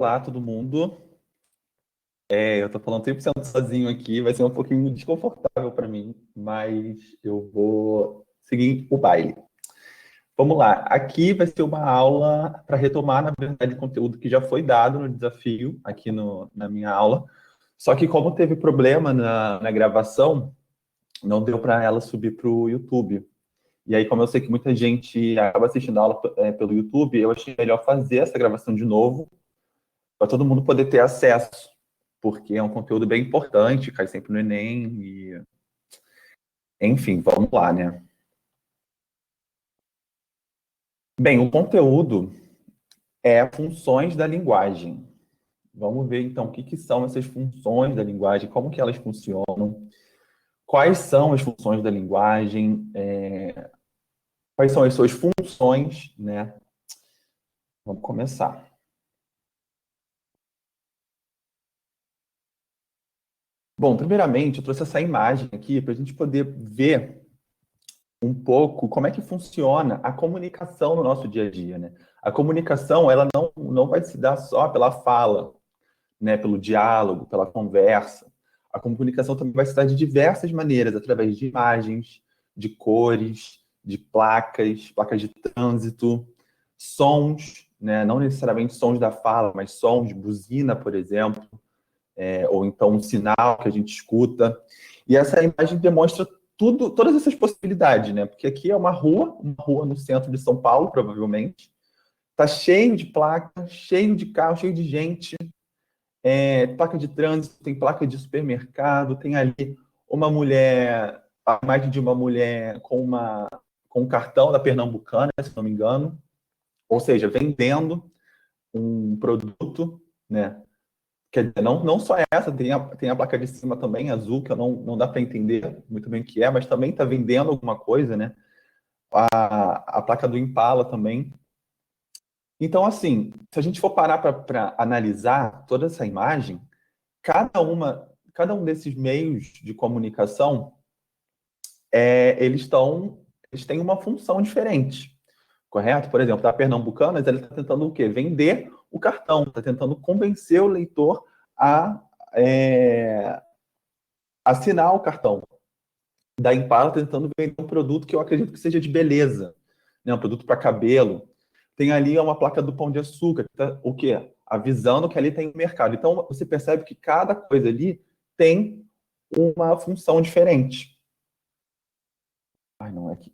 Olá, todo mundo. Eu tô falando 100% sozinho aqui, vai ser um pouquinho desconfortável para mim, mas eu vou seguir o baile. Vamos lá. Aqui vai ser uma aula para retomar, na verdade, conteúdo que já foi dado no desafio, aqui na minha aula. Só que como teve problema na gravação, não deu para ela subir para o YouTube. E aí, como eu sei que muita gente acaba assistindo a aula pelo YouTube, eu achei melhor fazer essa gravação de novo, para todo mundo poder ter acesso, porque é um conteúdo bem importante, cai sempre no Enem, e enfim, vamos lá, né? Bem, o conteúdo é funções da linguagem. Vamos ver, então, o que são essas funções da linguagem, como que elas funcionam, quais são as funções da linguagem, quais são as suas funções, né? Vamos começar. Bom, primeiramente, eu trouxe essa imagem aqui para a gente poder ver um pouco como é que funciona a comunicação no nosso dia a dia, né? A comunicação, ela não vai se dar só pela fala, né? Pelo diálogo, pela conversa. A comunicação também vai se dar de diversas maneiras, através de imagens, de cores, de placas de trânsito, sons, né? Não necessariamente sons da fala, mas sons de buzina, por exemplo, ou então um sinal que a gente escuta. E essa imagem demonstra todas essas possibilidades, né? Porque aqui é uma rua no centro de São Paulo, provavelmente. Tá cheio de placa, cheio de carro, cheio de gente. Placa de trânsito, tem placa de supermercado, tem ali uma mulher, a imagem de uma mulher com um cartão da Pernambucana, se não me engano. Ou seja, vendendo um produto, né? Quer dizer, não só essa, tem a placa de cima também, azul, que eu não dá para entender muito bem o que é, mas também está vendendo alguma coisa, né? A placa do Impala também. Então, assim, se a gente for parar para analisar toda essa imagem, cada um desses meios de comunicação, eles têm uma função diferente, correto? Por exemplo, da Pernambucanas, ele está tentando o quê? Vender o cartão, está tentando convencer o leitor a assinar o cartão. Da Impala tentando vender um produto que eu acredito que seja de beleza, né? Um produto para cabelo. Tem ali uma placa do Pão de Açúcar, que tá, o quê? Avisando que ali tem mercado. Então, você percebe que cada coisa ali tem uma função diferente. Ai, não é aqui.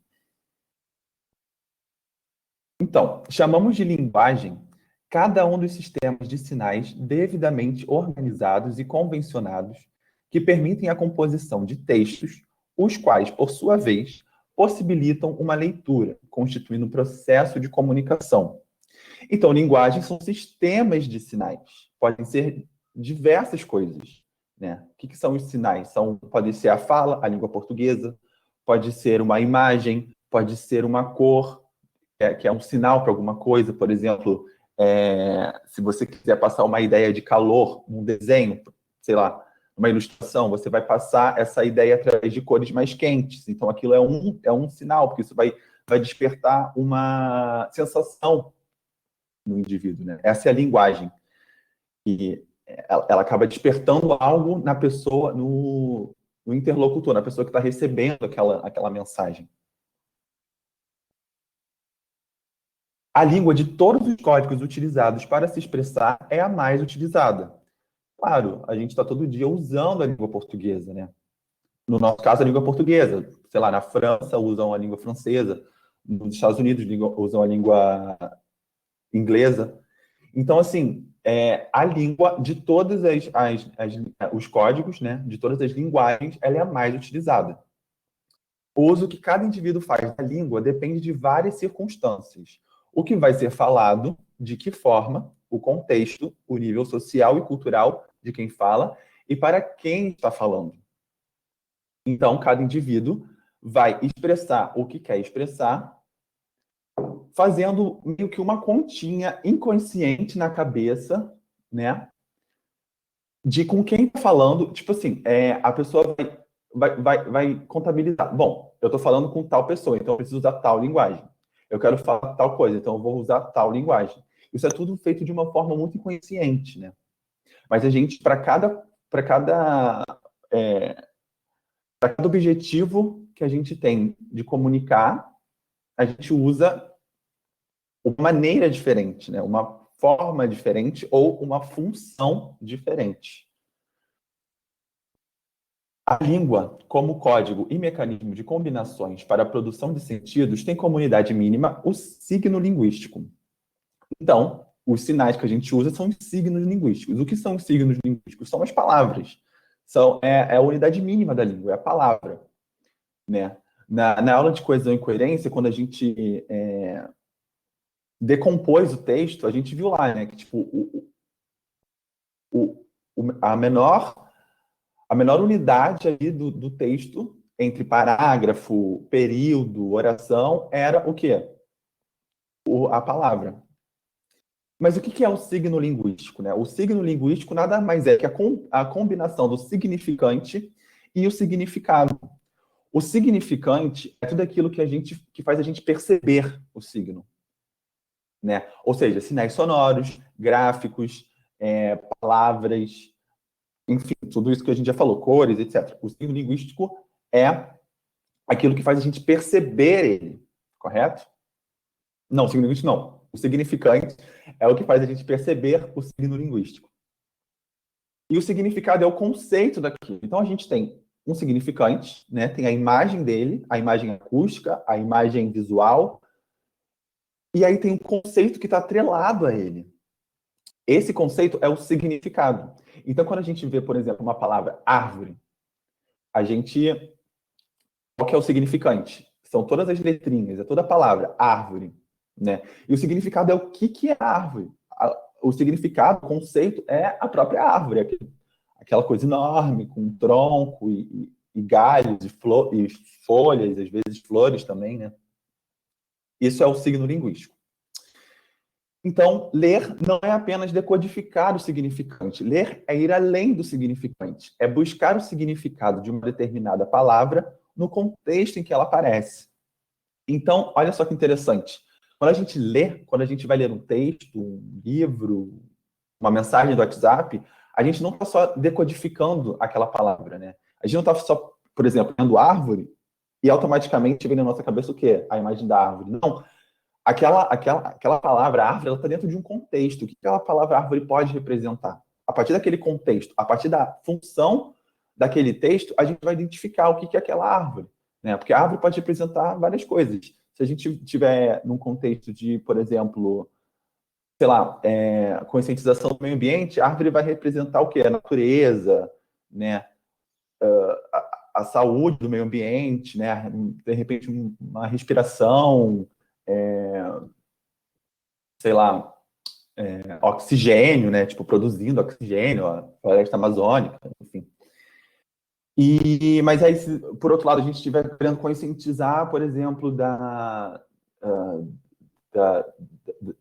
Então, chamamos de linguagem cada um dos sistemas de sinais devidamente organizados e convencionados que permitem a composição de textos, os quais, por sua vez, possibilitam uma leitura, constituindo um processo de comunicação. Então, linguagem são sistemas de sinais. Podem ser diversas coisas, né? O que são os sinais? Pode ser a fala, a língua portuguesa, pode ser uma imagem, pode ser uma cor, que é um sinal para alguma coisa. Por exemplo, se você quiser passar uma ideia de calor num desenho, sei lá, uma ilustração, você vai passar essa ideia através de cores mais quentes. Então, aquilo é um sinal, porque isso vai despertar uma sensação no indivíduo, né? Essa é a linguagem. E ela acaba despertando algo na pessoa, no interlocutor, na pessoa que está recebendo aquela mensagem. A língua de todos os códigos utilizados para se expressar é a mais utilizada. Claro, a gente está todo dia usando a língua portuguesa, né? No nosso caso, a língua portuguesa. Sei lá, na França usam a língua francesa, nos Estados Unidos usam a língua inglesa. Então, assim, a língua de todas os códigos, né, de todas as linguagens, ela é a mais utilizada. O uso que cada indivíduo faz da língua depende de várias circunstâncias. O que vai ser falado, de que forma, o contexto, o nível social e cultural de quem fala e para quem está falando. Então, cada indivíduo vai expressar o que quer expressar, fazendo meio que uma continha inconsciente na cabeça, né? De com quem está falando. Tipo assim, a pessoa vai contabilizar. Bom, eu estou falando com tal pessoa, então eu preciso usar tal linguagem. Eu quero falar tal coisa, então eu vou usar tal linguagem. Isso é tudo feito de uma forma muito inconsciente, né? Mas a gente, para cada objetivo que a gente tem de comunicar, a gente usa uma maneira diferente, né? Uma forma diferente ou uma função diferente. A língua, como código e mecanismo de combinações para a produção de sentidos, tem como unidade mínima o signo linguístico. Então, os sinais que a gente usa são os signos linguísticos. O que são os signos linguísticos? São as palavras. É a unidade mínima da língua, é a palavra, né? Na aula de coesão e coerência, quando a gente decompôs o texto, a gente viu lá, né, que tipo, o, a menor unidade ali do texto, entre parágrafo, período, oração, era o quê? A palavra. Mas o que é o signo linguístico, né? O signo linguístico nada mais é que a combinação do significante e o significado. O significante é tudo aquilo que faz a gente perceber o signo, né? Ou seja, sinais sonoros, gráficos, palavras, enfim, tudo isso que a gente já falou, cores, etc. O signo linguístico é aquilo que faz a gente perceber ele, correto? Não, o signo linguístico não. O significante é o que faz a gente perceber o signo linguístico. E o significado é o conceito daquilo. Então a gente tem um significante, né? Tem a imagem dele, a imagem acústica, a imagem visual, e aí tem um conceito que está atrelado a ele. Esse conceito é o significado. Então, quando a gente vê, por exemplo, uma palavra árvore, a gente. Qual que é o significante? São todas as letrinhas, é toda a palavra, árvore, né? E o significado é o que é árvore. O significado, o conceito é a própria árvore, aquela coisa enorme, com tronco e galhos e folhas, às vezes flores também, né? Isso é o signo linguístico. Então, ler não é apenas decodificar o significante. Ler é ir além do significante. É buscar o significado de uma determinada palavra no contexto em que ela aparece. Então, olha só que interessante. Quando a gente lê, quando a gente vai ler um texto, um livro, uma mensagem do WhatsApp, a gente não está só decodificando aquela palavra, né? A gente não está só, por exemplo, lendo árvore e automaticamente vem na nossa cabeça o quê? A imagem da árvore. Não. Aquela palavra árvore, ela está dentro de um contexto. O que aquela palavra árvore pode representar? A partir daquele contexto, a partir da função daquele texto, a gente vai identificar o que é aquela árvore, né? Porque a árvore pode representar várias coisas. Se a gente tiver num contexto de, por exemplo, sei lá, conscientização do meio ambiente, a árvore vai representar o quê? A natureza, né? A saúde do meio ambiente, né? De repente, uma respiração, sei lá, oxigênio, né? Tipo, produzindo oxigênio, a floresta amazônica, enfim. Mas aí, por outro lado, a gente estiver querendo conscientizar, por exemplo,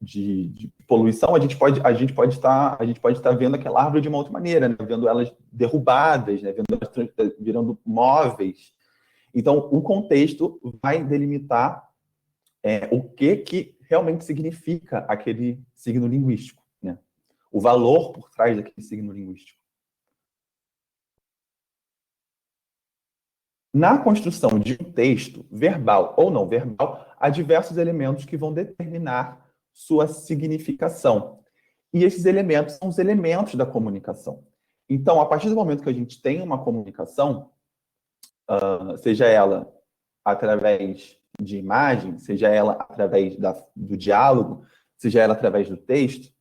de poluição, a gente pode estar vendo aquela árvore de uma outra maneira, né? Vendo elas derrubadas, né? Vendo elas virando móveis. Então, o contexto vai delimitar o que realmente significa aquele signo linguístico, né? O valor por trás daquele signo linguístico. Na construção de um texto, verbal ou não verbal, há diversos elementos que vão determinar sua significação. E esses elementos são os elementos da comunicação. Então, a partir do momento que a gente tem uma comunicação, seja ela através de imagem, seja ela através do diálogo, seja ela através do texto,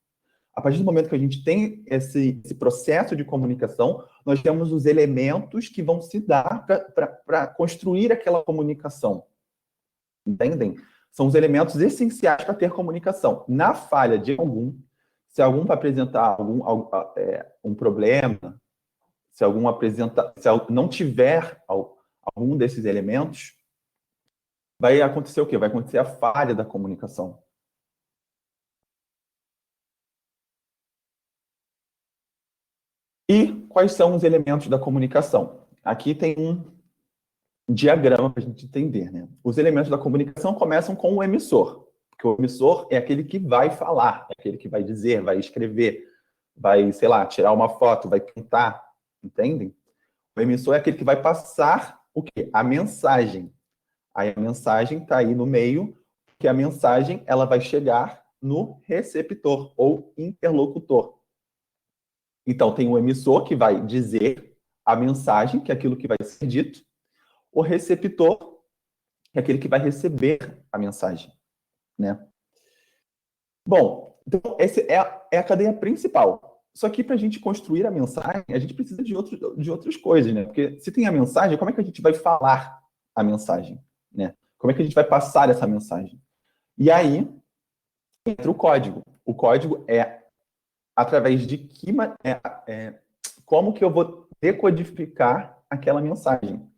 a partir do momento que a gente tem esse processo de comunicação, nós temos os elementos que vão se dar para construir aquela comunicação. Entendem? São os elementos essenciais para ter comunicação. Na falha de algum, se algum vai apresentar um problema, se não tiver algum desses elementos, vai acontecer o quê? Vai acontecer a falha da comunicação. E quais são os elementos da comunicação? Aqui tem um diagrama para a gente entender, né? Os elementos da comunicação começam com o emissor. Porque o emissor é aquele que vai falar, é aquele que vai dizer, vai escrever, vai, sei lá, tirar uma foto, vai pintar, entendem? O emissor é aquele que vai passar o quê? A mensagem. Aí a mensagem está aí no meio, que a mensagem ela vai chegar no receptor ou interlocutor. Então, tem o emissor que vai dizer a mensagem, que é aquilo que vai ser dito, o receptor, que é aquele que vai receber a mensagem, né? Bom, então essa é a cadeia principal. Só que para a gente construir a mensagem, a gente precisa de outras coisas, né? Porque se tem a mensagem, como é que a gente vai falar a mensagem, né? Como é que a gente vai passar essa mensagem? E aí entra o código. O código é através de como que eu vou decodificar aquela mensagem.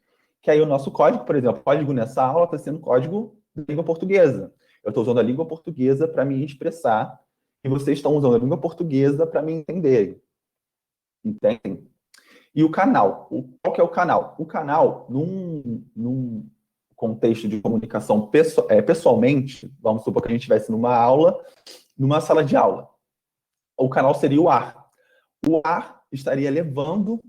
Que aí o nosso código, por exemplo, o código nessa aula está sendo código da língua portuguesa. Eu estou usando a língua portuguesa para me expressar e vocês estão usando a língua portuguesa para me entenderem. Entendem? E o canal. Qual que é o canal? O canal, num contexto de comunicação pessoalmente, vamos supor que a gente estivesse numa aula, numa sala de aula. O canal seria o ar. O ar estaria levando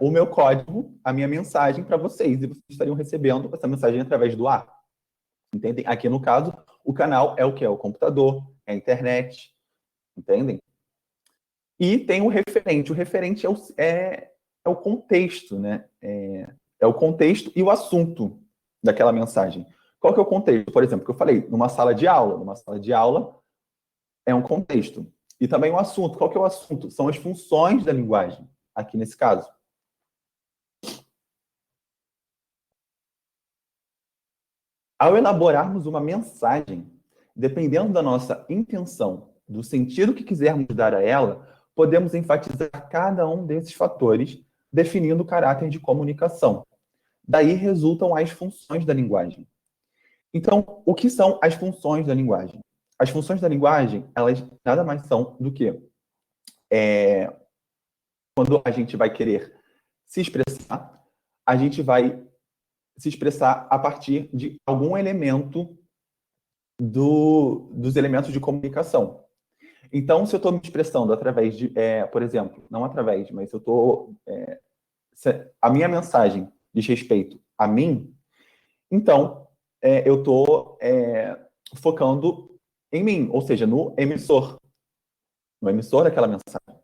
o meu código, a minha mensagem para vocês, e vocês estariam recebendo essa mensagem através do ar. Entendem? Aqui, no caso, o canal é o que? É o computador, é a internet, entendem? E tem o referente. O referente é o contexto, né? É o contexto e o assunto daquela mensagem. Qual que é o contexto? Por exemplo, que eu falei, numa sala de aula. Numa sala de aula é um contexto. E também o assunto. Qual que é o assunto? São as funções da linguagem, aqui nesse caso. Ao elaborarmos uma mensagem, dependendo da nossa intenção, do sentido que quisermos dar a ela, podemos enfatizar cada um desses fatores, definindo o caráter de comunicação. Daí resultam as funções da linguagem. Então, o que são as funções da linguagem? As funções da linguagem, elas nada mais são do que quando a gente vai querer se expressar, a gente vai se expressar a partir de algum elemento dos elementos de comunicação. Então, se eu estou me expressando através de, por exemplo, não através, mas se eu estou. A minha mensagem diz respeito a mim, então eu estou focando em mim, ou seja, no emissor daquela mensagem.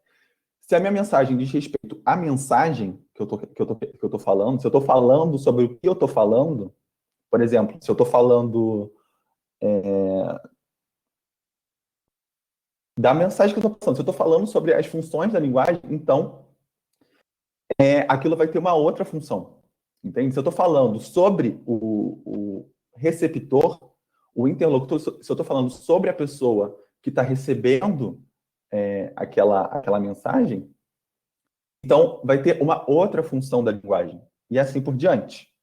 Se a minha mensagem diz respeito à mensagem que eu tô falando, se eu estou falando sobre o que eu estou falando, por exemplo, se eu estou falando da mensagem que eu estou passando, se eu estou falando sobre as funções da linguagem, então aquilo vai ter uma outra função. Entende? Se eu estou falando sobre o receptor, o interlocutor, se eu estou falando sobre a pessoa que está recebendo aquela mensagem, então vai ter uma outra função da linguagem. E assim por diante.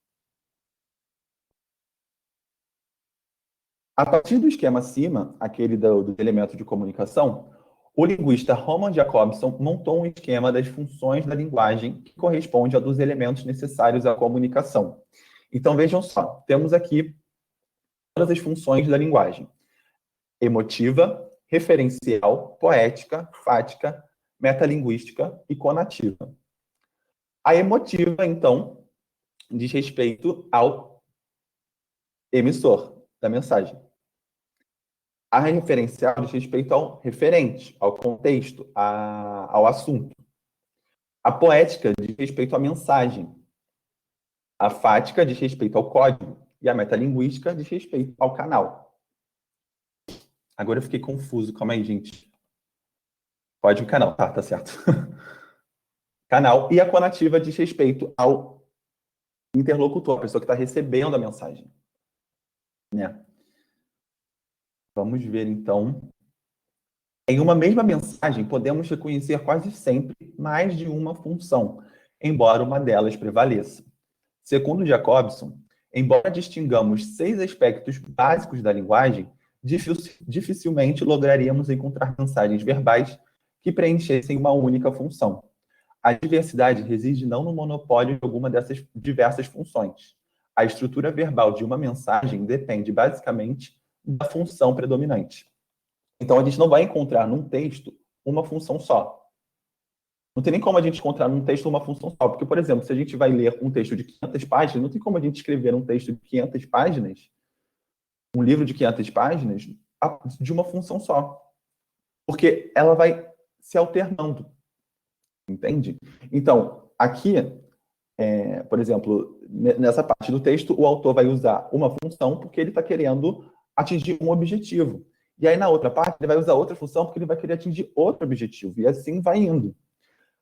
A partir do esquema acima, aquele do elemento de comunicação, o linguista Roman Jakobson montou um esquema das funções da linguagem que corresponde a dos elementos necessários à comunicação. Então, vejam só, temos aqui todas as funções da linguagem: emotiva, referencial, poética, fática, metalinguística e conativa. A emotiva, então, diz respeito ao emissor da mensagem. A referencial diz respeito ao referente, ao contexto, ao assunto. A poética diz respeito à mensagem. A fática diz respeito ao código. E a metalinguística diz respeito ao canal. Agora eu fiquei confuso. Calma aí, gente. Código e canal. Tá certo. Canal. E a conativa diz respeito ao interlocutor, a pessoa que está recebendo a mensagem. Né? Vamos ver, então. Em uma mesma mensagem, podemos reconhecer quase sempre mais de uma função, embora uma delas prevaleça. Segundo Jacobson, embora distingamos 6 aspectos básicos da linguagem, dificilmente lograríamos encontrar mensagens verbais que preenchessem uma única função. A diversidade reside não no monopólio de alguma dessas diversas funções. A estrutura verbal de uma mensagem depende basicamente da função predominante. Então, a gente não vai encontrar num texto uma função só. Não tem nem como a gente encontrar num texto uma função só. Porque, por exemplo, se a gente vai ler um texto de 500 páginas, não tem como a gente escrever um texto de 500 páginas, um livro de 500 páginas, de uma função só. Porque ela vai se alternando. Entende? Então, aqui, por exemplo, nessa parte do texto, o autor vai usar uma função porque ele está querendo atingir um objetivo. E aí, na outra parte, ele vai usar outra função porque ele vai querer atingir outro objetivo. E assim vai indo.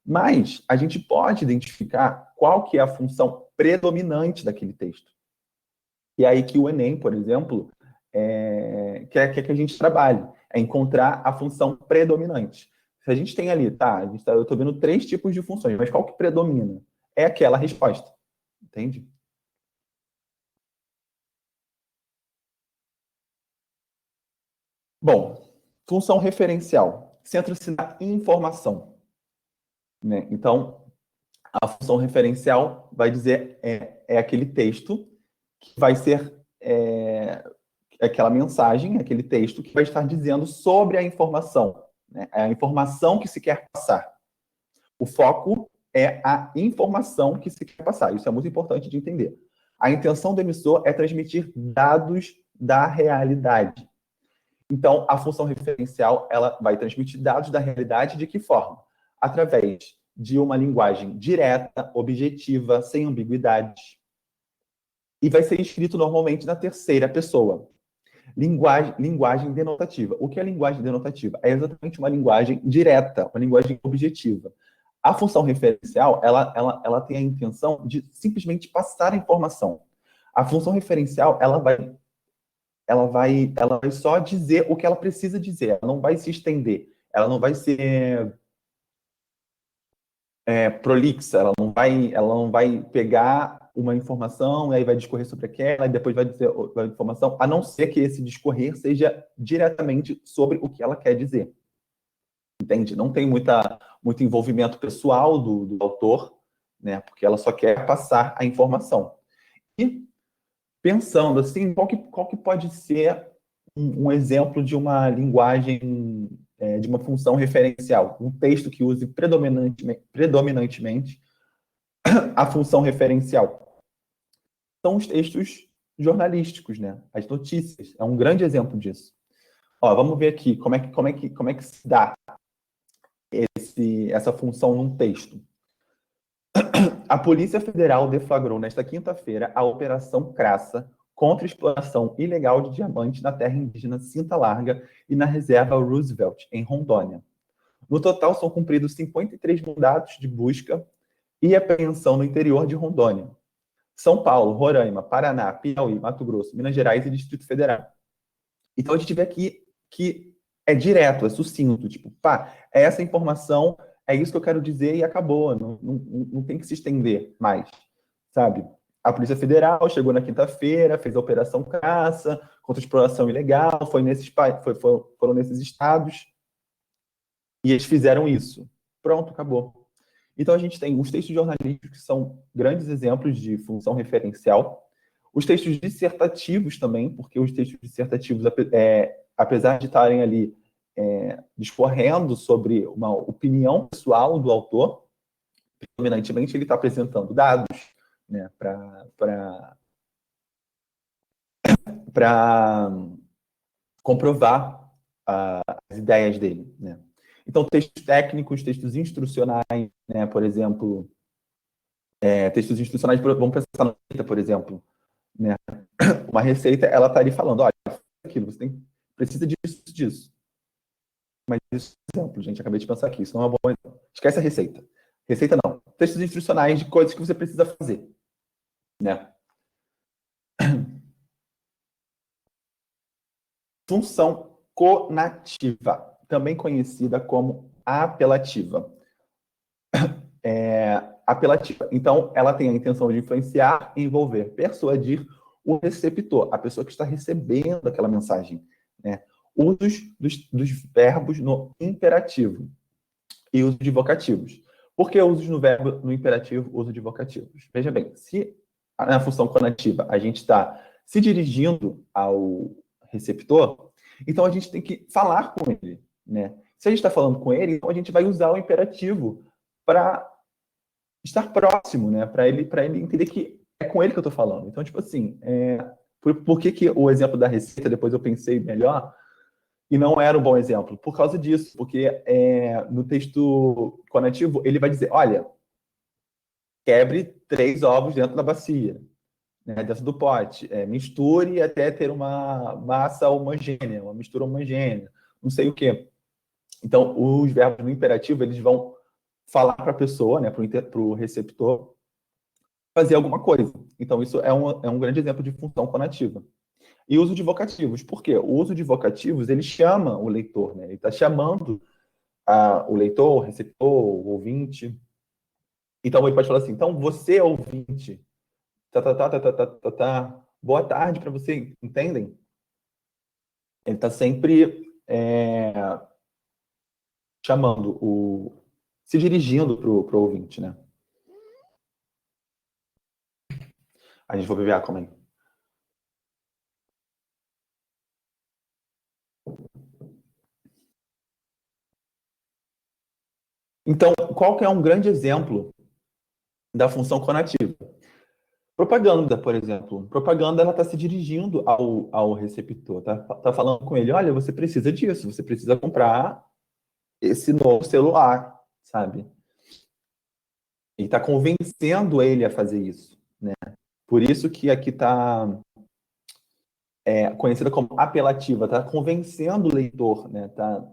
Mas a gente pode identificar qual que é a função predominante daquele texto. E é aí que o Enem, por exemplo, quer que a gente trabalhe. É encontrar a função predominante. Se a gente tem ali, eu estou vendo 3 tipos de funções, mas qual que predomina? É aquela resposta. Entende? Bom, função referencial. Centra-se na informação. Né? Então, a função referencial vai dizer é aquele texto que vai ser aquela mensagem, aquele texto que vai estar dizendo sobre a informação. Né? É a informação que se quer passar. O foco é a informação que se quer passar. Isso é muito importante de entender. A intenção do emissor é transmitir dados da realidade. Então, a função referencial ela vai transmitir dados da realidade de que forma? Através de uma linguagem direta, objetiva, sem ambiguidade. E vai ser escrito normalmente na terceira pessoa. Linguagem denotativa. O que é linguagem denotativa? É exatamente uma linguagem direta, uma linguagem objetiva. A função referencial, ela tem a intenção de simplesmente passar a informação. A função referencial, ela vai só dizer o que ela precisa dizer. Ela não vai se estender. Ela não vai ser prolixa. Ela não vai pegar uma informação e aí vai discorrer sobre aquela e depois vai dizer a informação, a não ser que esse discorrer seja diretamente sobre o que ela quer dizer. Entende? Não tem muito envolvimento pessoal do autor, né? Porque ela só quer passar a informação. E pensando assim, qual que pode ser um exemplo de uma linguagem, de uma função referencial? Um texto que use predominantemente a função referencial. São os textos jornalísticos, né? As notícias. É um grande exemplo disso. Ó, vamos ver aqui como é que se dá essa função num texto. A Polícia Federal deflagrou nesta quinta-feira a Operação Crassa contra a exploração ilegal de diamantes na terra indígena Cinta Larga e na reserva Roosevelt, em Rondônia. No total, são cumpridos 53 mandados de busca e apreensão no interior de Rondônia. São Paulo, Roraima, Paraná, Piauí, Mato Grosso, Minas Gerais e Distrito Federal. Então, a gente vê aqui que é direto, é sucinto, tipo, é essa informação, é isso que eu quero dizer e acabou, não tem que se estender mais, sabe? A Polícia Federal chegou na quinta-feira, fez a Operação Caça contra a exploração ilegal, foram nesses estados e eles fizeram isso. Pronto, acabou. Então, a gente tem os textos jornalísticos que são grandes exemplos de função referencial, os textos dissertativos também, porque os textos dissertativos, apesar de estarem ali discorrendo sobre uma opinião pessoal do autor, predominantemente ele está apresentando dados, né, para comprovar as ideias dele, né? Então, textos técnicos, textos instrucionais, né, por exemplo, textos instrucionais, vamos pensar na receita, por exemplo, né? Uma receita, ela está ali falando, olha, aquilo, precisa disso. Mas isso é um exemplo, gente, acabei de pensar aqui, isso não é um bom exemplo. Esquece a receita. Receita não. Textos instrucionais de coisas que você precisa fazer, né? Função conativa, também conhecida como apelativa. Apelativa. Então, ela tem a intenção de influenciar, envolver, persuadir o receptor, a pessoa que está recebendo aquela mensagem, né? Usos dos verbos no imperativo e uso de vocativos. Por que usos no imperativo, uso de vocativos? Veja bem, se na função conativa a gente está se dirigindo ao receptor, então a gente tem que falar com ele, né? Se a gente está falando com ele, então a gente vai usar o imperativo para estar próximo, né? Para ele entender que é com ele que eu estou falando. Então, tipo assim, por que o exemplo da receita, depois eu pensei melhor, e não era um bom exemplo? Por causa disso, porque no texto conectivo, ele vai dizer, olha, quebre 3 ovos dentro da bacia, né, dentro do pote, misture até ter uma massa homogênea, uma mistura homogênea, não sei o quê. Então, os verbos no imperativo, eles vão falar para a pessoa, né, para o receptor, fazer alguma coisa. Então, isso é um grande exemplo de função conativa. E uso de vocativos. Por quê? O uso de vocativos, ele chama o leitor, né? Ele está chamando o leitor, o receptor, o ouvinte. Então, ele pode falar assim, então, você, ouvinte, boa tarde para você, entendem? Ele está sempre chamando, se dirigindo para o ouvinte, né? A gente vai beber água, calma aí. Então, qual que é um grande exemplo da função conativa? Propaganda, por exemplo. Propaganda, ela está se dirigindo ao receptor, tá falando com ele, olha, você precisa disso, você precisa comprar esse novo celular, sabe? E está convencendo ele a fazer isso, né? Por isso que aqui está conhecida como apelativa, está convencendo o leitor, né? Está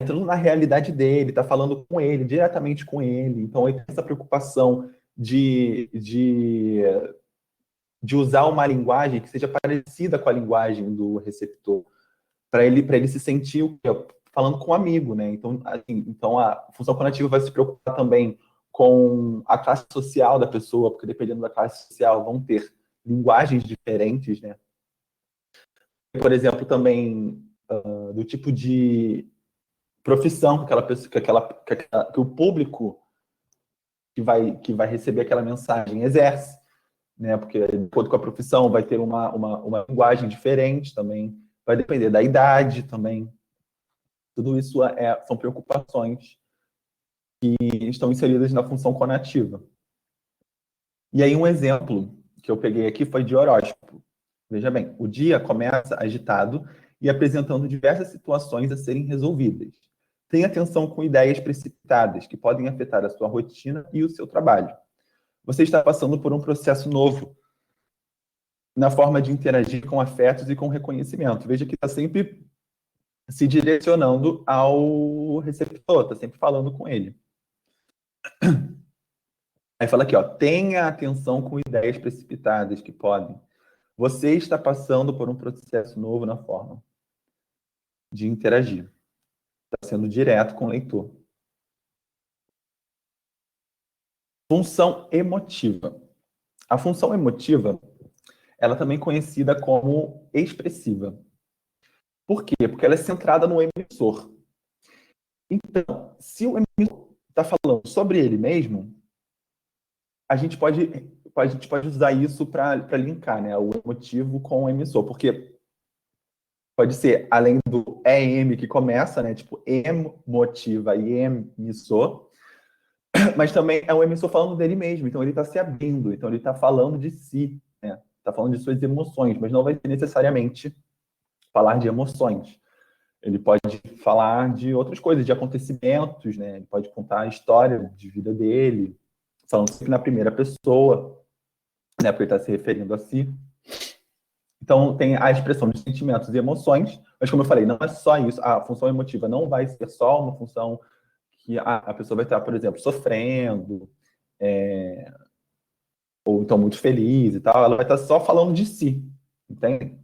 entrando na realidade dele, está falando com ele, diretamente com ele. Então, ele tem essa preocupação de usar uma linguagem que seja parecida com a linguagem do receptor, para ele se sentir falando com um amigo, né? Então, assim, então a função conativa vai se preocupar também com a classe social da pessoa, porque dependendo da classe social vão ter linguagens diferentes, né? Por exemplo, também do tipo de profissão que aquela pessoa, que o público que vai receber aquela mensagem exerce, né? Porque de acordo com a profissão vai ter uma linguagem diferente também, vai depender da idade também. Tudo isso são preocupações que estão inseridas na função conativa. E aí um exemplo que eu peguei aqui foi de horóscopo. Veja bem, o dia começa agitado e apresentando diversas situações a serem resolvidas. Tenha atenção com ideias precipitadas que podem afetar a sua rotina e o seu trabalho. Você está passando por um processo novo na forma de interagir com afetos e com reconhecimento. Veja que está sempre se direcionando ao receptor, está sempre falando com ele. Aí fala aqui, ó, tenha atenção com ideias precipitadas que podem. Você está passando por um processo novo na forma de interagir. Está sendo direto com o leitor. Função emotiva. A função emotiva, ela também é conhecida como expressiva. Por quê? Porque ela é centrada no emissor. Então, se o emissor está falando sobre ele mesmo, a gente pode usar isso para linkar, né, o emotivo com o emissor, porque pode ser, além do EM que começa, né, tipo emotiva e emissor, mas também é o emissor falando dele mesmo, então ele está se abrindo, então ele está falando de si, né, está falando de suas emoções, mas não vai necessariamente falar de emoções. Ele pode falar de outras coisas, de acontecimentos, né, ele pode contar a história de vida dele, falando sempre na primeira pessoa, né, porque ele está se referindo a si. Então, tem a expressão de sentimentos e emoções, mas como eu falei, não é só isso. A função emotiva não vai ser só uma função que a pessoa vai estar, por exemplo, sofrendo, ou então muito feliz e tal. Ela vai estar só falando de si, entende?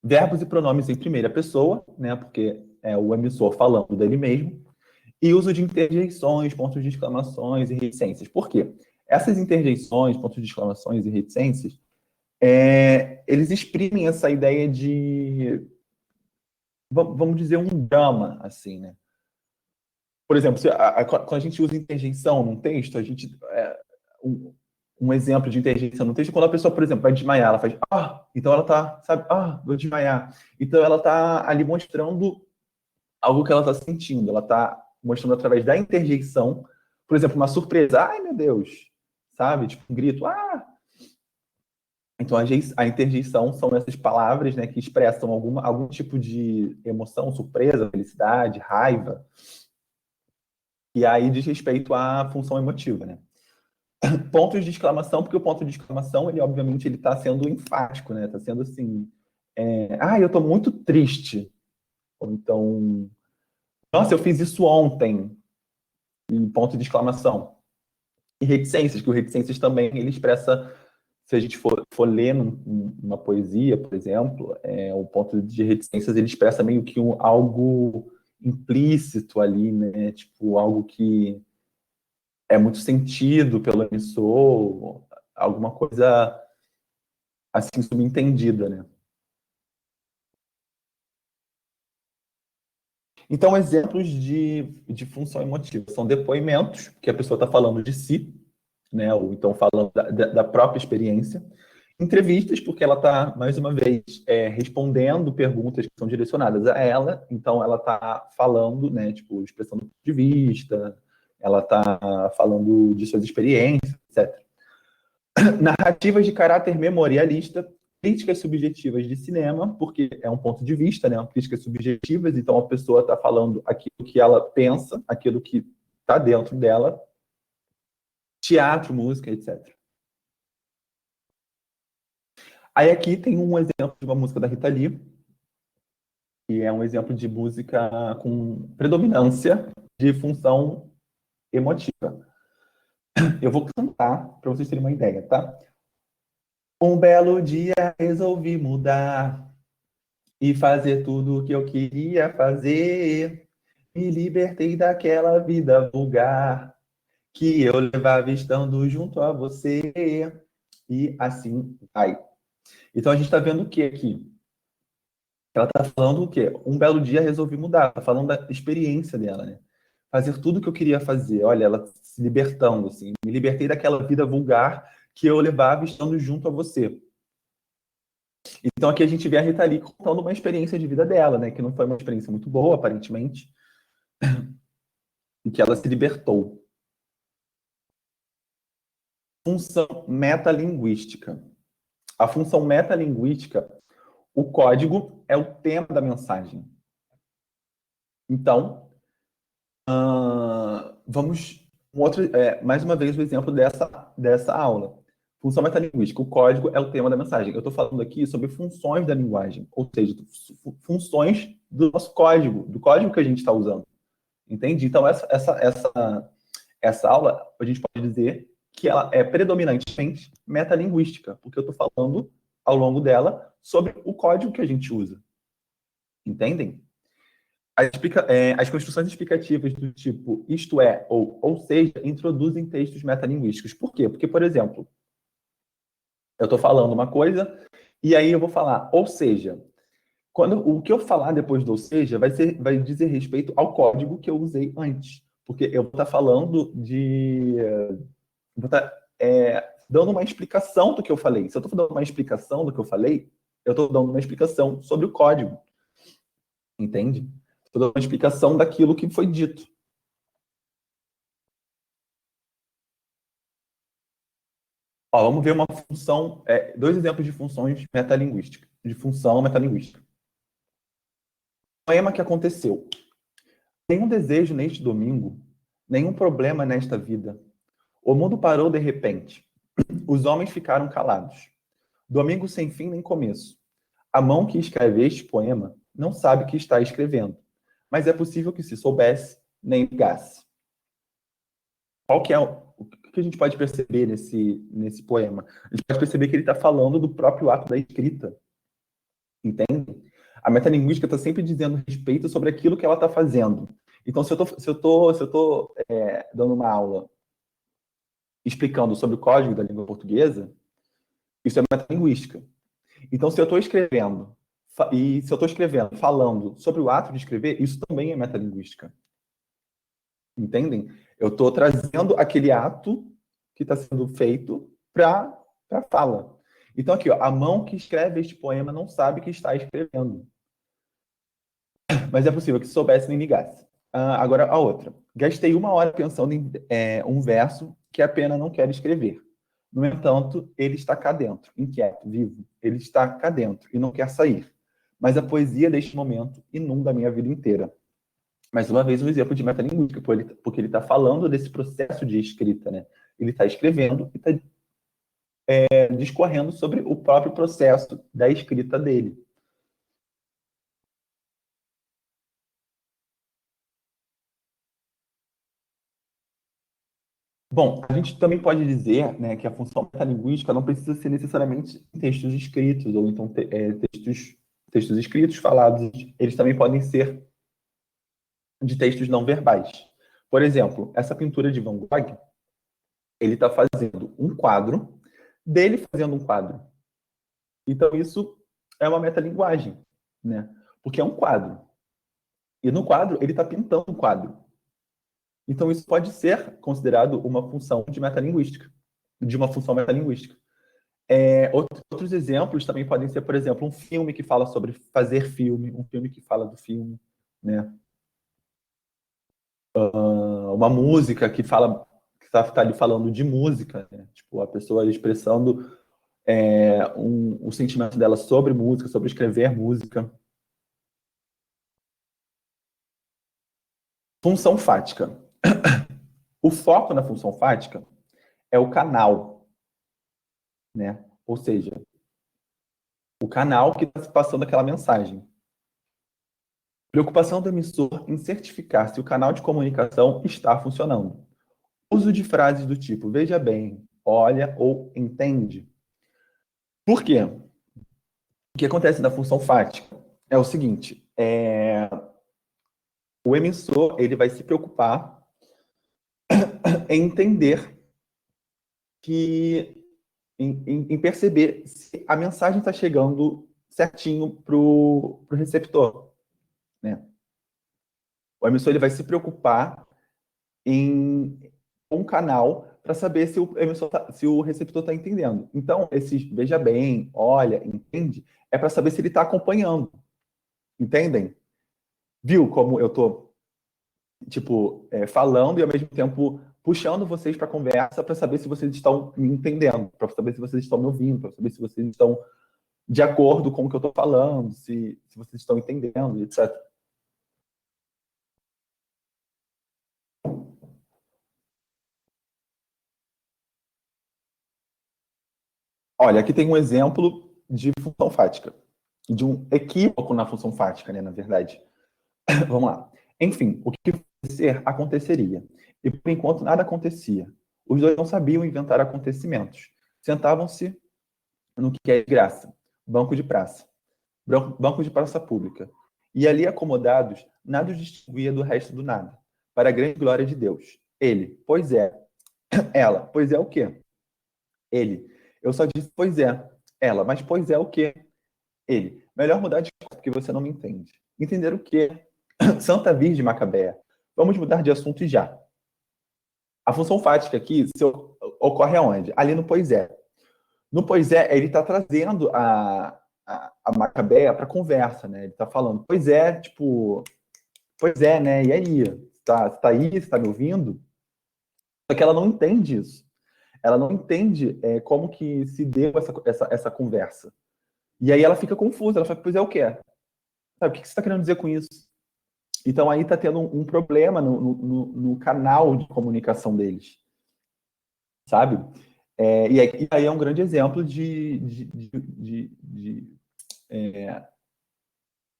Verbos e pronomes em primeira pessoa, né, porque é o emissor falando dele mesmo, e uso de interjeições, pontos de exclamações e reticências. Por quê? Essas interjeições, pontos de exclamações e reticências, eles exprimem essa ideia de, vamos dizer, um drama, assim, né? Por exemplo, quando a gente usa interjeição num texto, a gente um exemplo de inteligência no texto, quando a pessoa, por exemplo, vai desmaiar, ela faz, então ela tá, sabe, vou desmaiar. Então ela tá ali mostrando algo que ela tá sentindo, ela tá mostrando através da interjeição, por exemplo, uma surpresa, ai meu Deus, sabe, tipo um grito, Então a interjeição são essas palavras, né, que expressam algum tipo de emoção, surpresa, felicidade, raiva, e aí diz respeito à função emotiva, né? Pontos de exclamação, porque o ponto de exclamação, ele obviamente ele está sendo enfático, né? Está sendo assim, eu estou muito triste. Ou então, nossa, eu fiz isso ontem. Em ponto de exclamação. E reticências, que o reticências também ele expressa, se a gente for ler uma poesia, por exemplo, o ponto de reticências ele expressa meio que algo implícito ali, né? Tipo, algo que é muito sentido pelo emissor, alguma coisa assim subentendida, né? Então, exemplos de função emotiva são depoimentos, que a pessoa está falando de si, né? Ou então falando da própria experiência. Entrevistas, porque ela está, mais uma vez, respondendo perguntas que são direcionadas a ela, então ela está falando, né? Tipo, expressando ponto de vista, ela está falando de suas experiências, etc. Narrativas de caráter memorialista, críticas subjetivas de cinema, porque é um ponto de vista, né? Críticas subjetivas, então a pessoa está falando aquilo que ela pensa, aquilo que está dentro dela, teatro, música, etc. Aí aqui tem um exemplo de uma música da Rita Lee, que é um exemplo de música com predominância de função emotiva. Eu vou cantar para vocês terem uma ideia, tá? Um belo dia resolvi mudar e fazer tudo o que eu queria fazer. Me libertei daquela vida vulgar que eu levava estando junto a você. E assim vai. Então a gente está vendo o que aqui? Ela está falando o quê? Um belo dia resolvi mudar. Está falando da experiência dela, né? Fazer tudo o que eu queria fazer. Olha, ela se libertando, assim. Me libertei daquela vida vulgar que eu levava estando junto a você. Então aqui a gente vê a Rita Lee contando uma experiência de vida dela, né? Que não foi uma experiência muito boa, aparentemente, em que ela se libertou. Função metalinguística. A função metalinguística, o código é o tema da mensagem. Então, vamos mais uma vez o exemplo dessa aula. Função metalinguística. O código é o tema da mensagem. Eu estou falando aqui sobre funções da linguagem, ou seja, funções do nosso código, do código que a gente está usando. Entende? Então, essa aula, a gente pode dizer que ela é predominantemente metalinguística, porque eu estou falando, ao longo dela, sobre o código que a gente usa. Entendem? As construções explicativas do tipo isto é ou seja introduzem textos metalinguísticos. Por quê? Porque, por exemplo, eu estou falando uma coisa e aí eu vou falar ou seja. O que eu falar depois do ou seja vai dizer respeito ao código que eu usei antes. Porque eu vou estar falando de... Vou estar dando uma explicação do que eu falei. Se eu estou dando uma explicação do que eu falei, eu estou dando uma explicação sobre o código. Entende? Estou dando uma explicação daquilo que foi dito. Ó, vamos ver uma função, dois exemplos de funções metalinguísticas, de função metalinguística. Poema que aconteceu. Nenhum desejo neste domingo, nenhum problema nesta vida. O mundo parou de repente. Os homens ficaram calados. Domingo sem fim nem começo. A mão que escreve este poema não sabe que está escrevendo, mas é possível que se soubesse, nem ligasse. Qual que é o que a gente pode perceber nesse poema? A gente pode perceber que ele está falando do próprio ato da escrita, entende? A metalinguística está sempre dizendo respeito sobre aquilo que ela está fazendo. Então, se eu tô dando uma aula explicando sobre o código da língua portuguesa, isso é metalinguística. Então, se eu estou escrevendo, e se eu estou escrevendo falando sobre o ato de escrever, isso também é metalinguística. Entendem? Eu estou trazendo aquele ato que está sendo feito para a fala. Então, aqui, ó, a mão que escreve este poema não sabe que está escrevendo. Mas é possível que soubesse nem ligasse. Agora, a outra. Gastei 1 hora pensando em um verso que a pena não quer escrever. No entanto, ele está cá dentro, inquieto, vivo. Ele está cá dentro e não quer sair. Mas a poesia deste momento inunda a minha vida inteira. Mais uma vez, um exemplo de metalinguística, porque ele está falando desse processo de escrita, né? Ele está escrevendo e está discorrendo sobre o próprio processo da escrita dele. Bom, a gente também pode dizer, né, que a função metalinguística não precisa ser necessariamente em textos escritos, ou então textos escritos, falados, eles também podem ser de textos não verbais. Por exemplo, essa pintura de Van Gogh, ele está fazendo um quadro dele fazendo um quadro. Então, isso é uma metalinguagem, né? Porque é um quadro. E no quadro, ele está pintando um quadro. Então, isso pode ser considerado uma função de metalinguística, de uma função metalinguística. Outros exemplos também podem ser, por exemplo, um filme que fala sobre fazer filme, um filme que fala do filme, né? Uma música que fala, que está ali falando de música, né? Tipo, a pessoa expressando o sentimento dela sobre música, sobre escrever música. Função fática. O foco na função fática é o canal, né? Ou seja, o canal que está passando aquela mensagem. Preocupação do emissor em certificar se o canal de comunicação está funcionando. Uso de frases do tipo veja bem, olha ou entende. Por quê? O que acontece na função fática é o seguinte, o emissor ele vai se preocupar em entender em perceber se a mensagem está chegando certinho para o receptor, né? O emissor ele vai se preocupar em um canal para saber se o emissor se o receptor está entendendo. Então, esses veja bem, olha, entende, é para saber se ele está acompanhando. Entendem? Viu como eu estou tipo, falando e ao mesmo tempo puxando vocês para a conversa para saber se vocês estão me entendendo, para saber se vocês estão me ouvindo, para saber se vocês estão de acordo com o que eu estou falando, se vocês estão entendendo, etc. Olha, aqui tem um exemplo de função fática, de um equívoco na função fática, né, na verdade. Vamos lá. Enfim, o que acontecer, aconteceria. E por enquanto nada acontecia. Os dois não sabiam inventar acontecimentos. Sentavam-se no que é de graça, banco de praça, banco de praça pública. E ali acomodados, nada os distinguia do resto do nada, para a grande glória de Deus. Ele, pois é. Ela, pois é o quê? Ele, eu só disse, pois é. Ela, mas pois é o quê? Ele, melhor mudar de assunto, porque você não me entende. Entender o quê? Santa Virgem Macabea. Vamos mudar de assunto e já. A função fática aqui ocorre aonde? Ali no pois é. No pois é, ele está trazendo a Macabeia para conversa, né? Ele está falando, pois é, tipo, pois é, né? E aí? Tá aí? Você tá me ouvindo? Só que ela não entende isso. Ela não entende como que se deu essa conversa. E aí ela fica confusa. Ela fala, pois é o quê? Sabe, o que você está querendo dizer com isso? Então aí está tendo um problema no canal de comunicação deles, sabe? E aí é um grande exemplo de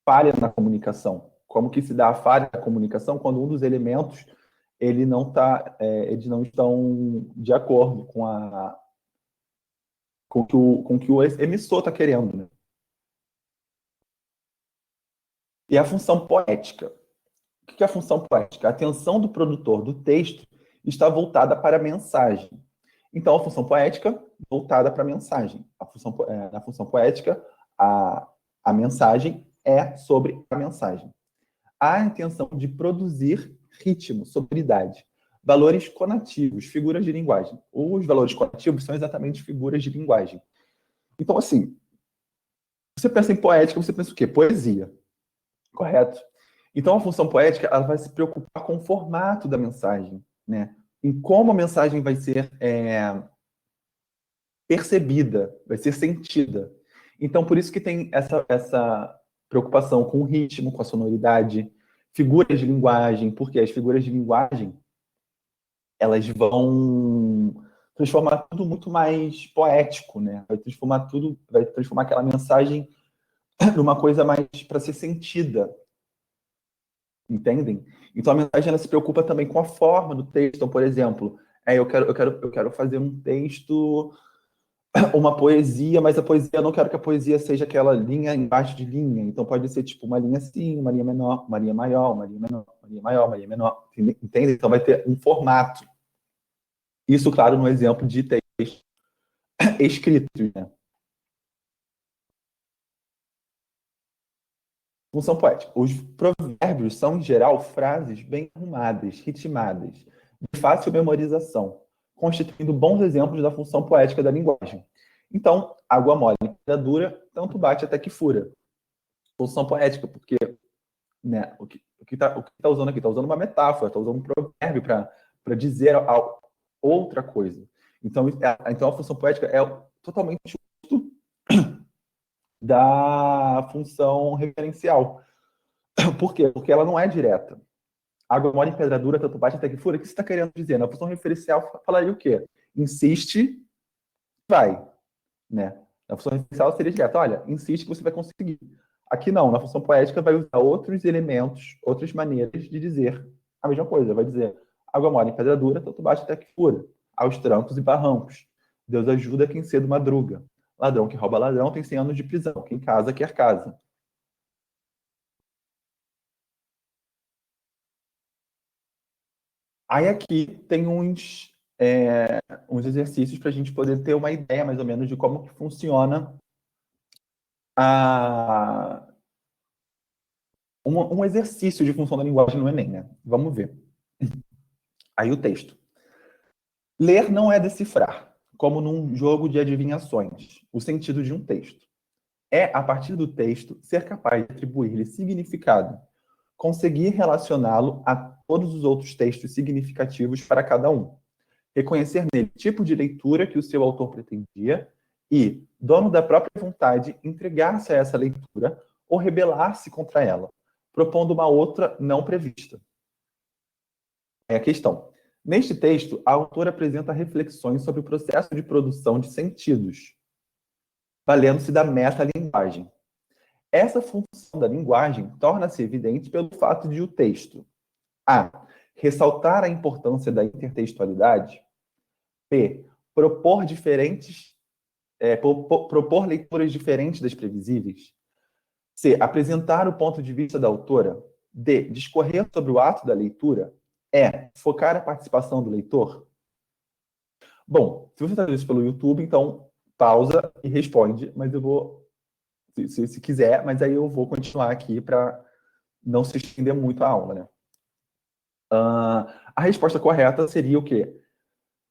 falha na comunicação. Como que se dá a falha na comunicação quando um dos elementos eles não estão de acordo com o que o emissor está querendo, né? E a função poética. O que é a função poética? A atenção do produtor do texto está voltada para a mensagem. Então, a função poética voltada para a mensagem. Na função poética, a mensagem é sobre a mensagem. Há a intenção de produzir ritmo, sonoridade. valores conativos, figuras de linguagem. Os valores conativos são exatamente figuras de linguagem. Então, assim, você pensa em poética, você pensa o quê? Poesia, correto? Então, a função poética, ela vai se preocupar com o formato da mensagem, né? Em como a mensagem vai ser percebida, vai ser sentida. Então, por isso que tem essa preocupação com o ritmo, com a sonoridade, figuras de linguagem, porque as figuras de linguagem, elas vão transformar tudo muito mais poético, né? Vai transformar aquela mensagem numa coisa mais para ser sentida, entendem? Então, a mensagem ela se preocupa também com a forma do texto. Então, por exemplo, eu quero fazer um texto, uma poesia, mas a poesia, eu não quero que a poesia seja aquela linha embaixo de linha. Então pode ser tipo uma linha assim, uma linha menor, uma linha maior, uma linha menor, uma linha maior, uma linha menor. Entende? Então vai ter um formato. Isso, claro, no exemplo de texto escrito, né? Função poética. Os provérbios são, em geral, frases bem arrumadas, ritmadas, de fácil memorização, constituindo bons exemplos da função poética da linguagem. Então, água mole e pedra dura, tanto bate até que fura. Função poética, porque, né, o que tá usando aqui? Está usando uma metáfora, está usando um provérbio para dizer outra coisa. Então, a função poética é totalmente da função referencial. Por quê? Porque ela não é direta. Água mole em pedra dura, tanto bate até que fura. O que você está querendo dizer? Na função referencial, falaria o quê? Insiste, vai. Né? Na função referencial seria direta. Olha, insiste que você vai conseguir. Aqui não. Na função poética vai usar outros elementos, outras maneiras de dizer a mesma coisa. Vai dizer água mole em pedra dura, tanto bate até que fura. Aos trancos e barrancos. Deus ajuda quem cedo madruga. Ladrão que rouba ladrão tem 100 anos de prisão. Quem casa quer casa. Aí aqui tem uns exercícios para a gente poder ter uma ideia mais ou menos de como que funciona a, um exercício de função da linguagem no Enem, né? Vamos ver. Aí o texto. Ler não é decifrar, como num jogo de adivinhações, o sentido de um texto. É, a partir do texto, ser capaz de atribuir-lhe significado, conseguir relacioná-lo a todos os outros textos significativos para cada um, reconhecer nele o tipo de leitura que o seu autor pretendia e, dono da própria vontade, entregar-se a essa leitura ou rebelar-se contra ela, propondo uma outra não prevista. É a questão. Neste texto, a autora apresenta reflexões sobre o processo de produção de sentidos, valendo-se da metalinguagem. Essa função da linguagem torna-se evidente pelo fato de o texto a. Ressaltar a importância da intertextualidade. B. Propor propor leituras diferentes das previsíveis. C. Apresentar o ponto de vista da autora. D. Discorrer sobre o ato da leitura. E. Focar a participação do leitor. Bom, se você está vendo isso pelo YouTube, então pausa e responde, mas eu vou, se quiser, mas aí eu vou continuar aqui para não se estender muito a aula, né? A resposta correta seria o quê?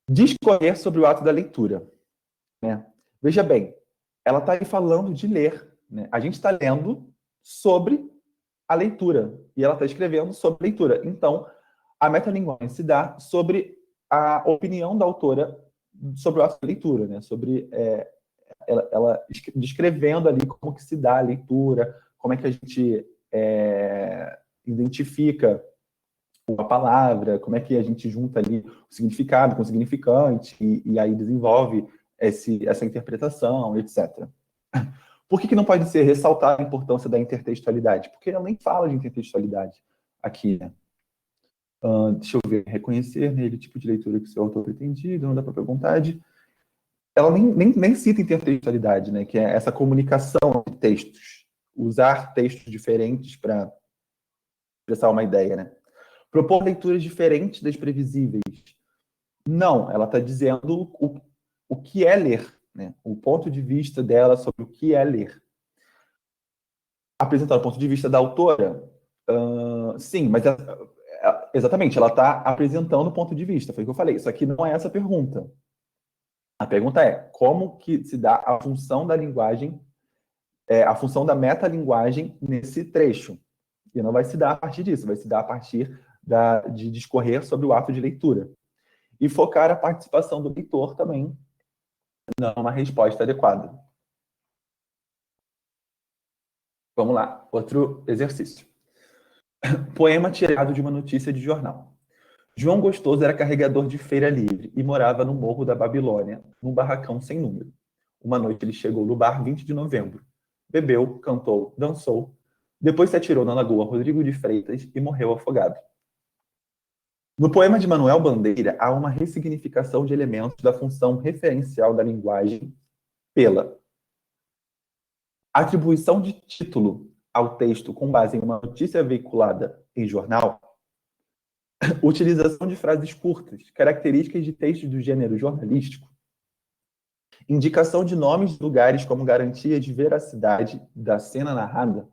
Discorrer sobre o ato da leitura. Né? Veja bem, ela está aí falando de ler. Né? A gente está lendo sobre a leitura e ela está escrevendo sobre a leitura. Então, a metalinguagem se dá sobre a opinião da autora sobre o ato da leitura, né? Sobre ela descrevendo ali como que se dá a leitura, como é que a gente identifica a palavra, como é que a gente junta ali o significado com o significante e aí desenvolve essa interpretação, etc. Por que não pode ser ressaltar a importância da intertextualidade? Porque ela nem fala de intertextualidade aqui, né? Deixa eu ver. Reconhecer nele o tipo de leitura que o seu autor pretendia, não da própria vontade. Ela nem cita intertextualidade, né? Que é essa comunicação de textos. Usar textos diferentes para expressar uma ideia, né? Propor leituras diferentes das previsíveis. Não, ela está dizendo o que é ler, né? O ponto de vista dela sobre o que é ler. Apresentar o ponto de vista da autora, sim, mas Exatamente, ela está apresentando o ponto de vista, foi o que eu falei. Isso aqui não é essa pergunta. A pergunta é como que se dá a função da linguagem, a função da metalinguagem nesse trecho. E não vai se dar a partir disso, vai se dar a partir de discorrer sobre o ato de leitura. E focar a participação do leitor também numa resposta adequada. Vamos lá, outro exercício. Poema tirado de uma notícia de jornal. João Gostoso era carregador de feira livre e morava no Morro da Babilônia, num barracão sem número. Uma noite ele chegou no bar 20 de novembro. Bebeu, cantou, dançou. Depois se atirou na Lagoa Rodrigo de Freitas e morreu afogado. No poema de Manuel Bandeira, há uma ressignificação de elementos da função referencial da linguagem pela atribuição de título ao texto com base em uma notícia veiculada em jornal, utilização de frases curtas, características de textos do gênero jornalístico, indicação de nomes de lugares como garantia de veracidade da cena narrada,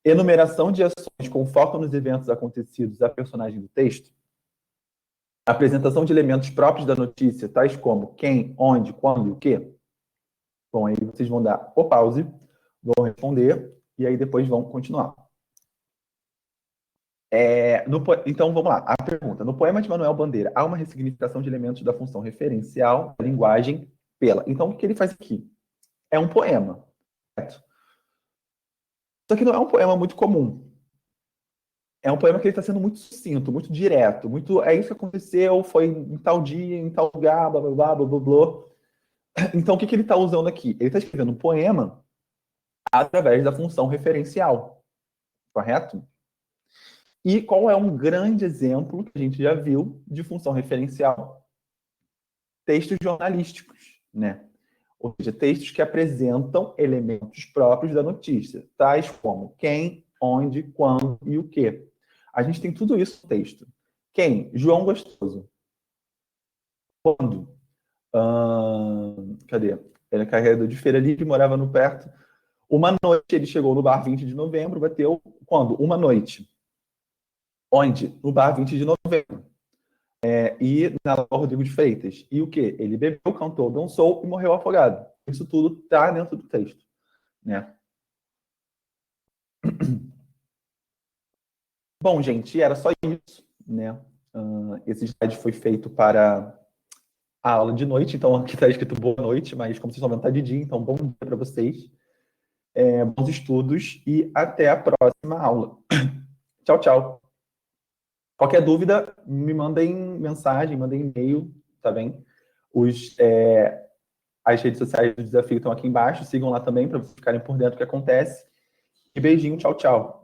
enumeração de ações com foco nos eventos acontecidos à personagem do texto, apresentação de elementos próprios da notícia, tais como quem, onde, quando e o quê. Bom, aí vocês vão dar o pause, vão responder e aí depois vão continuar. Então, vamos lá. A pergunta. No poema de Manuel Bandeira, há uma ressignificação de elementos da função referencial da linguagem pela. Então, o que ele faz aqui? É um poema. Certo? Só que não é um poema muito comum. É um poema que ele está sendo muito sucinto, muito direto, muito. É isso que aconteceu, foi em tal dia, em tal lugar, blá, blá, blá, blá, blá, blá. Então, o que ele está usando aqui? Ele está escrevendo um poema através da função referencial. Correto? E qual é um grande exemplo que a gente já viu de função referencial? Textos jornalísticos, né? Ou seja, textos que apresentam elementos próprios da notícia, tais como quem, onde, quando e o quê. A gente tem tudo isso no texto. Quem? João Gostoso. Quando? Cadê? Ele é carregador de feira livre, morava no perto. Uma noite ele chegou no bar 20 de novembro, bateu quando? Uma noite. Onde? No bar 20 de novembro. E na Lagoa Rodrigo de Freitas. E o quê? Ele bebeu, cantou, dançou e morreu afogado. Isso tudo está dentro do texto, né? Bom, gente, era só isso, né? Esse slide foi feito para a aula de noite, então aqui está escrito boa noite, mas como vocês estão vendo, está de dia, então bom dia para vocês. Bons estudos e até a próxima aula. Tchau, tchau. Qualquer dúvida, me mandem mensagem, mandem e-mail, tá bem? As redes sociais do Desafio estão aqui embaixo, sigam lá também para vocês ficarem por dentro do que acontece. E beijinho, tchau, tchau.